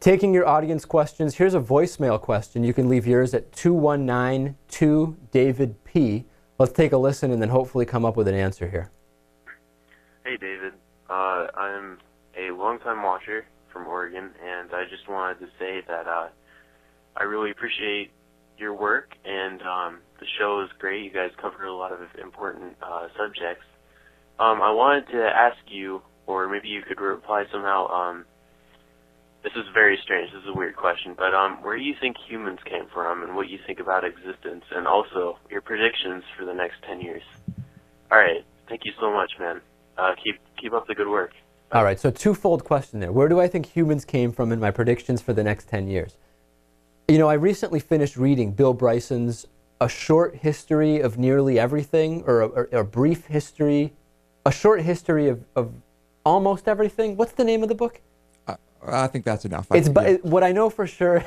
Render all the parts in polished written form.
Taking your audience questions, here's a voicemail question. You can leave yours at 219-2-DAVID-P. Let's take a listen and then hopefully come up with an answer here. Hey, David. I'm a longtime watcher from Oregon, and I just wanted to say that I really appreciate your work, and the show is great. You guys cover a lot of important subjects. I wanted to ask you, or maybe you could reply somehow, this is very strange, this is a weird question, but where do you think humans came from and what you think about existence, and also your predictions for the next 10 years? All right, thank you so much, man. Keep up the good work. Bye. All right, so twofold question there. Where do I think humans came from and my predictions for the next 10 years? You know, I recently finished reading Bill Bryson's A Short History of Nearly Everything, or a brief history, a short history of almost everything. What's the name of the book? I think that's enough. What I know for sure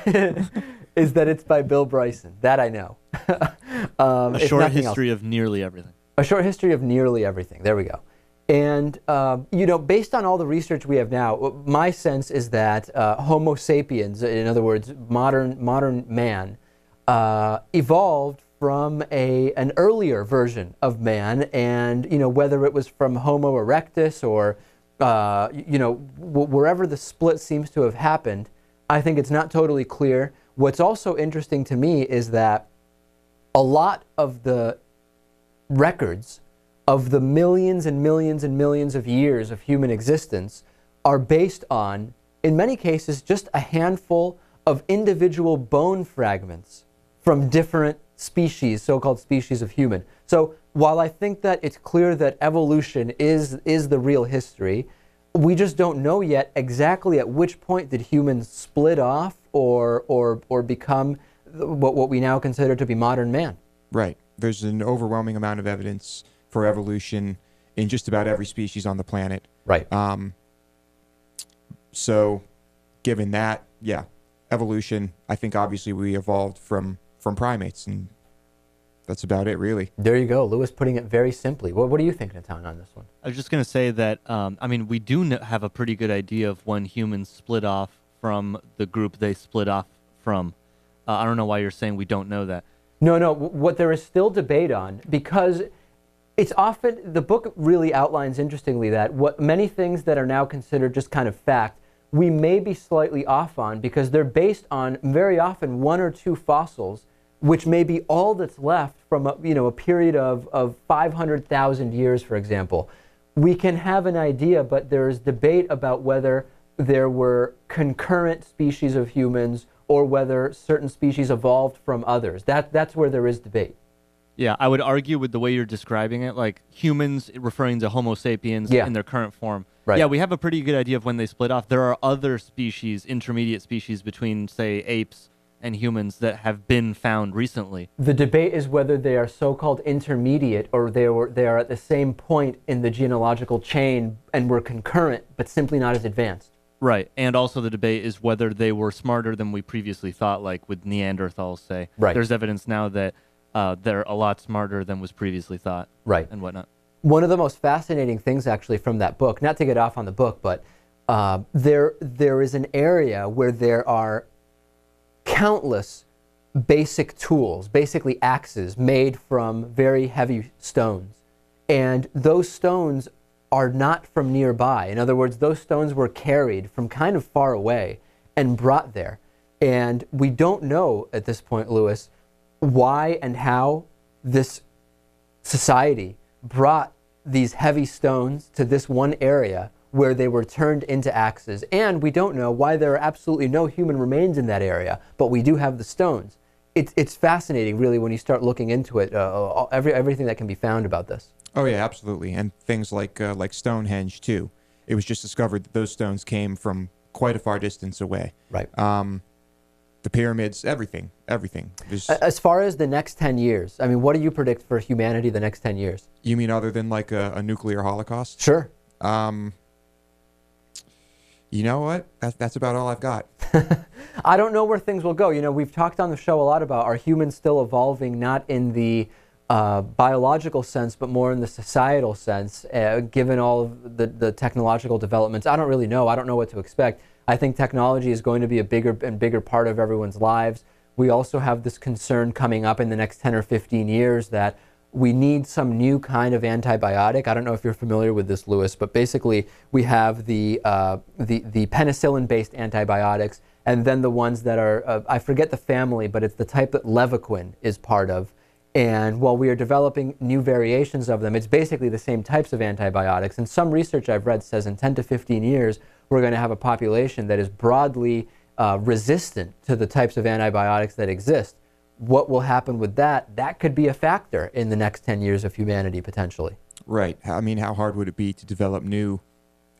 is that it's by Bill Bryson. That I know. A short history of nearly everything. A short history of nearly everything. There we go. And, you know, based on all the research we have now, my sense is that Homo sapiens, in other words, modern man, evolved from an earlier version of man, and, you know, whether it was from Homo erectus or, you know, wherever the split seems to have happened, I think it's not totally clear. What's also interesting to me is that a lot of the records of the millions and millions and millions of years of human existence are based on, in many cases, just a handful of individual bone fragments from different species, so-called species of human. So while I think that it's clear that evolution is the real history, we just don't know yet exactly at which point did humans split off or become what we now consider to be modern man. Right. There's an overwhelming amount of evidence for evolution in just about every species on the planet. Right. So given that, yeah, evolution, I think obviously we evolved from primates, and that's about it, really. There you go. Lewis putting it very simply. What do you think, Natan, on this one? I was just going to say that, I mean, we do have a pretty good idea of when humans split off from the group they split off from. I don't know why you're saying we don't know that. No, what there is still debate on, because it's often, the book really outlines interestingly that what many things that are now considered just kind of fact, we may be slightly off on because they're based on very often one or two fossils, which may be all that's left from a period of 500,000 years, for example. We can have an idea, but there's debate about whether there were concurrent species of humans or whether certain species evolved from others. That's where there is debate. Yeah, I would argue with the way you're describing it, like humans referring to Homo sapiens in their current form. Right. Yeah, we have a pretty good idea of when they split off. There are other species, intermediate species between, say, apes and humans that have been found recently. The debate is whether they are so-called intermediate or they are at the same point in the genealogical chain and were concurrent, but simply not as advanced. Right, and also the debate is whether they were smarter than we previously thought, like with Neanderthals, say. Right. There's evidence now that they're a lot smarter than was previously thought. Right. And whatnot. One of the most fascinating things actually from that book, not to get off on the book, but there is an area where there are countless basic tools, basically axes made from very heavy stones. And those stones are not from nearby. In other words, those stones were carried from kind of far away and brought there. And we don't know at this point, Lewis, why and how this society brought these heavy stones to this one area where they were turned into axes. And we don't know why there are absolutely no human remains in that area, but we do have the stones. It's fascinating, really, when you start looking into it, everything that can be found about this. Oh, yeah, absolutely. And things like Stonehenge, too. It was just discovered that those stones came from quite a far distance away. Right. The pyramids, everything. As far as the next 10 years, I mean, what do you predict for humanity the next 10 years? You mean other than like a nuclear holocaust? Sure. You know what? That's about all I've got. I don't know where things will go. You know, we've talked on the show a lot about, are humans still evolving, not in the biological sense, but more in the societal sense, given all of the technological developments. I don't really know. I don't know what to expect. I think technology is going to be a bigger and bigger part of everyone's lives. We also have this concern coming up in the next 10 or 15 years that we need some new kind of antibiotic. I don't know if you're familiar with this, Lewis, but basically we have the penicillin-based antibiotics, and then the ones that are, I forget the family, but it's the type that Levaquin is part of. And while we are developing new variations of them, it's basically the same types of antibiotics. And some research I've read says in 10 to 15 years, we're going to have a population that is broadly resistant to the types of antibiotics that exist. What will happen with that? That could be a factor in the next 10 years of humanity, potentially. Right. I mean, how hard would it be to develop new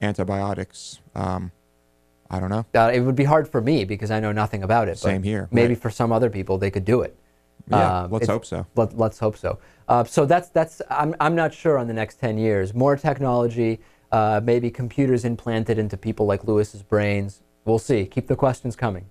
antibiotics? I don't know. It would be hard for me because I know nothing about it. Same here. Maybe right. for some other people, they could do it. Yeah, let's hope so. Let's hope so. So that's I'm not sure on the next 10 years. More technology, maybe computers implanted into people like Lewis's brains. We'll see. Keep the questions coming.